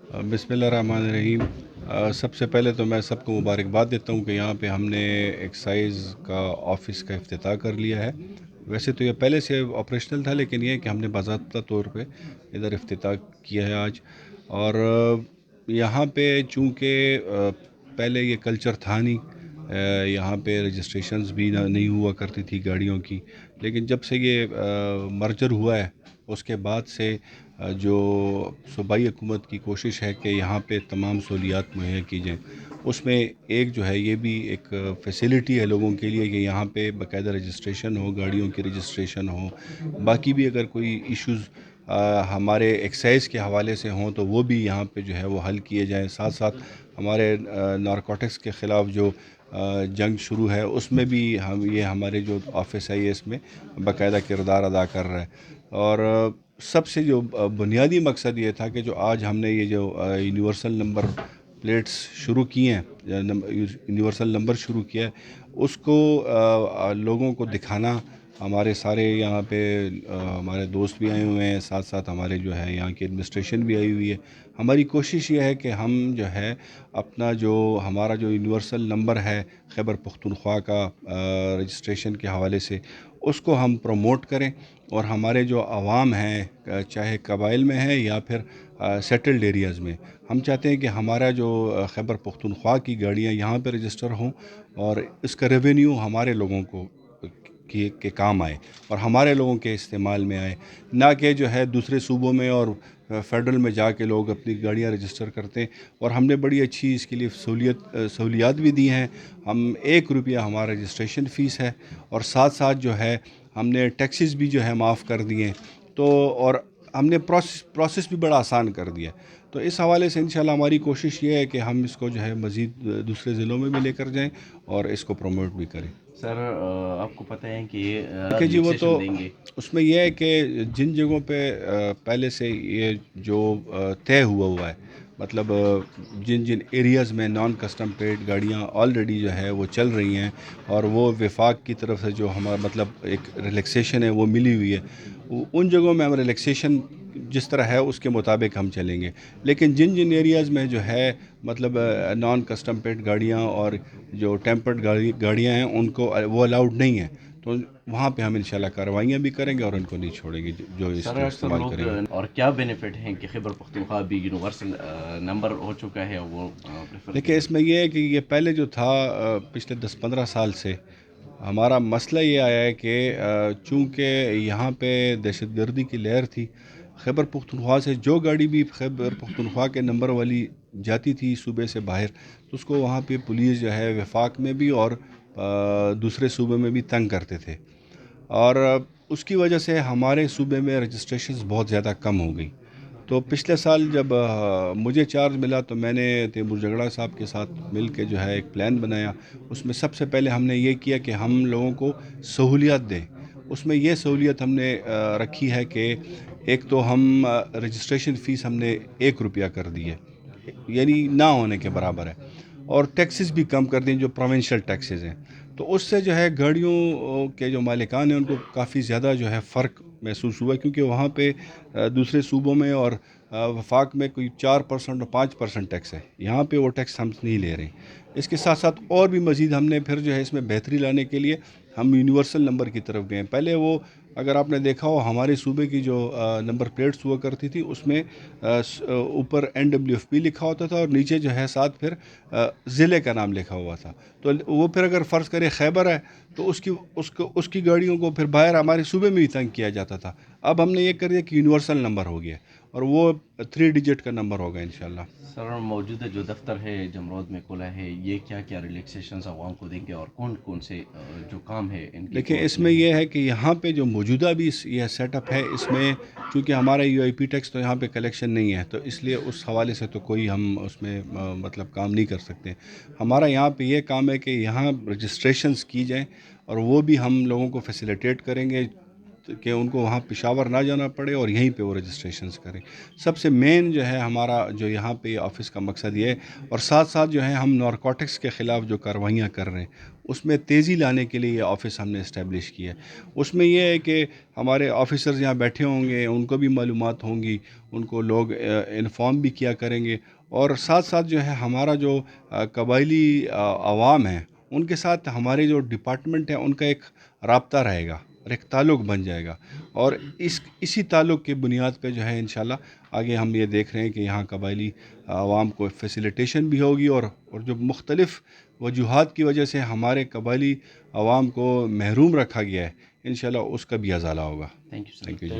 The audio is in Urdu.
بسم اللہ الرحمن الرحیم۔ سب سے پہلے تو میں سب کو مبارکباد دیتا ہوں کہ یہاں پہ ہم نے ایکسائز کا آفس کا افتتاح کر لیا ہے۔ ویسے تو یہ پہلے سے آپریشنل تھا، لیکن یہ کہ ہم نے باضابطہ طور پہ ادھر افتتاح کیا ہے آج۔ اور یہاں پہ چونکہ پہلے یہ کلچر تھا نہیں، یہاں پہ رجسٹریشنز بھی نہیں ہوا کرتی تھی گاڑیوں کی، لیکن جب سے یہ مرجر ہوا ہے اس کے بعد سے جو صوبائی حکومت کی کوشش ہے کہ یہاں پہ تمام سہولیات مہیا کی جائیں، اس میں ایک جو ہے یہ بھی ایک فیسیلیٹی ہے لوگوں کے لیے کہ یہاں پہ باقاعدہ رجسٹریشن ہو، گاڑیوں کی رجسٹریشن ہو، باقی بھی اگر کوئی ایشوز ہمارے ایکسائز کے حوالے سے ہوں تو وہ بھی یہاں پہ جو ہے وہ حل کیے جائیں۔ ساتھ ساتھ ہمارے نارکوٹکس کے خلاف جو جنگ شروع ہے اس میں بھی یہ ہمارے جو آفس ہے یہ اس میں باقاعدہ کردار ادا کر رہا ہے۔ اور سب سے جو بنیادی مقصد یہ تھا کہ جو آج ہم نے یہ جو یونیورسل نمبر پلیٹس شروع کی ہیں، یونیورسل نمبر شروع کیا ہے، اس کو لوگوں کو دکھانا۔ ہمارے سارے یہاں پہ ہمارے دوست بھی آئے ہوئے ہیں، ساتھ ساتھ ہمارے جو ہے یہاں کی ایڈمنسٹریشن بھی آئی ہوئی ہے۔ ہماری کوشش یہ ہے کہ ہم جو ہے اپنا جو ہمارا جو یونیورسل نمبر ہے خیبر پختونخوا کا رجسٹریشن کے حوالے سے، اس کو ہم پروموٹ کریں، اور ہمارے جو عوام ہیں چاہے قبائل میں ہیں یا پھر سیٹلڈ ایریاز میں، ہم چاہتے ہیں کہ ہمارا جو خیبر پختونخوا کی گاڑیاں یہاں پہ رجسٹر ہوں، اور اس کا ریونیو ہمارے لوگوں کو کے کام آئے اور ہمارے لوگوں کے استعمال میں آئے، نہ کہ جو ہے دوسرے صوبوں میں اور فیڈرل میں جا کے لوگ اپنی گاڑیاں رجسٹر کرتے ہیں۔ اور ہم نے بڑی اچھی اس کے لیے سہولیات بھی دی ہیں۔ ہم 1 روپیہ ہمارا رجسٹریشن فیس ہے، اور ساتھ ساتھ جو ہے ہم نے ٹیکسز بھی جو ہے معاف کر دیے، تو اور ہم نے پروسیس بھی بڑا آسان کر دیا۔ تو اس حوالے سے انشاءاللہ ہماری کوشش یہ ہے کہ ہم اس کو جو ہے مزید دوسرے ضلعوں میں بھی لے کر جائیں اور اس کو پروموٹ بھی کریں۔ سر آپ کو پتہ ہے کہ یہ کہ جی وہ تو ریلیکسیشن دیں گے؟ اس میں یہ ہے کہ جن جگہوں پہ پہلے سے یہ جو طے ہوا ہے، مطلب جن جن ایریاز میں نان کسٹم پیڈ گاڑیاں آلریڈی جو ہے وہ چل رہی ہیں، اور وہ وفاق کی طرف سے جو ہمارا مطلب ایک ریلیکسیشن ہے وہ ملی ہوئی ہے، ان جگہوں میں ہم ریلیکسیشن جس طرح ہے اس کے مطابق ہم چلیں گے۔ لیکن جن جن ایریاز میں جو ہے مطلب نان کسٹم پیڈ گاڑیاں اور جو ٹیمپرڈ گاڑیاں ہیں ان کو وہ الاؤڈ نہیں ہیں، تو وہاں پہ ہم انشاءاللہ کارروائیاں بھی کریں گے اور ان کو نہیں چھوڑیں گے جو اس سر کو اکثر استعمال لوگ کریں گے۔ اور کیا بینیفٹ ہیں کہ خیبر پختونخوا بھی یونیورسل نمبر ہو چکا ہے، وہ پریفر دیکھیں کریں؟ اس میں یہ ہے کہ یہ پہلے جو تھا پچھلے 10-15 سال سے ہمارا مسئلہ یہ آیا ہے کہ چونکہ یہاں پہ دہشت گردی کی لہر تھی، خیبر پختونخوا سے جو گاڑی بھی خیبر پختونخوا کے نمبر والی جاتی تھی صوبے سے باہر، تو اس کو وہاں پہ پولیس جو ہے وفاق میں بھی اور دوسرے صوبے میں بھی تنگ کرتے تھے، اور اس کی وجہ سے ہمارے صوبے میں رجسٹریشنز بہت زیادہ کم ہو گئی۔ تو پچھلے سال جب مجھے چارج ملا تو میں نے تیمور جگڑا صاحب کے ساتھ مل کے جو ہے ایک پلان بنایا۔ اس میں سب سے پہلے ہم نے یہ کیا کہ ہم لوگوں کو سہولیات دیں۔ اس میں یہ سہولیت ہم نے رکھی ہے کہ ایک تو ہم رجسٹریشن فیس ہم نے 1 روپیہ کر دی ہے، یعنی نہ ہونے کے برابر ہے، اور ٹیکسز بھی کم کر دیں جو پروونشل ٹیکسز ہیں۔ تو اس سے جو ہے گاڑیوں کے جو مالکان ہیں ان کو کافی زیادہ جو ہے فرق محسوس ہوا، کیونکہ وہاں پہ دوسرے صوبوں میں اور وفاق میں کوئی 4% اور 5% ٹیکس ہے، یہاں پہ وہ ٹیکس ہم نہیں لے رہے ہیں۔ اس کے ساتھ ساتھ اور بھی مزید ہم نے پھر جو ہے اس میں بہتری لانے کے لیے ہم یونیورسل نمبر کی طرف گئے۔ پہلے وہ اگر آپ نے دیکھا ہو ہمارے صوبے کی جو نمبر پلیٹس ہوا کرتی تھی اس میں اوپر NWFP لکھا ہوتا تھا اور نیچے جو ہے ساتھ پھر ضلع کا نام لکھا ہوا تھا، تو وہ پھر اگر فرض کرے خیبر ہے تو اس کی گاڑیوں کو پھر باہر ہمارے صوبے میں ہی تنگ کیا جاتا تھا۔ اب ہم نے یہ کر دیا کہ یونیورسل نمبر ہو گیا، اور وہ 3 ڈیجٹ کا نمبر ہوگا انشاءاللہ۔ سر موجودہ جو دفتر ہے جمرود میں کھولا ہے، یہ کیا کیا ریلیکسیشنز عوام کو دیں گے، اور کون کون سے جو کام ہے ان کی دیکھیں اس میں میں ہے؟ یہ ہے کہ یہاں پہ جو موجودہ بھی یہ سیٹ اپ ہے، اس میں چونکہ ہمارا UIP ٹیکس تو یہاں پہ کلیکشن نہیں ہے، تو اس لیے اس حوالے سے تو کوئی ہم اس میں مطلب کام نہیں کر سکتے۔ ہمارا یہاں پہ یہ کام ہے کہ یہاں رجسٹریشنز کی جائیں، اور وہ بھی ہم لوگوں کو فیسیلیٹیٹ کریں گے کہ ان کو وہاں پشاور نہ جانا پڑے اور یہیں پہ وہ رجسٹریشنز کریں. سب سے مین جو ہے ہمارا جو یہاں پہ آفس کا مقصد یہ ہے، اور ساتھ ساتھ جو ہے ہم نارکوٹکس کے خلاف جو کارروائیاں کر رہے ہیں اس میں تیزی لانے کے لیے یہ آفس ہم نے اسٹیبلش کیا ہے. اس میں یہ ہے کہ ہمارے آفیسرز یہاں بیٹھے ہوں گے، ان کو بھی معلومات ہوں گی، ان کو لوگ انفارم بھی کیا کریں گے، اور ساتھ ساتھ جو ہے ہمارا جو قبائلی عوام ہے ان کے ساتھ ہمارے جو ڈپارٹمنٹ ہے ان کا ایک رابطہ رہے گا اور ایک تعلق بن جائے گا. اور اسی تعلق کی بنیاد پہ جو ہے انشاءاللہ آگے ہم یہ دیکھ رہے ہیں کہ یہاں قبائلی عوام کو فیسیلیٹیشن بھی ہوگی، اور جو مختلف وجوہات کی وجہ سے ہمارے قبائلی عوام کو محروم رکھا گیا ہے انشاءاللہ اس کا بھی ازالہ ہوگا. Thank you thank sir. یو جی.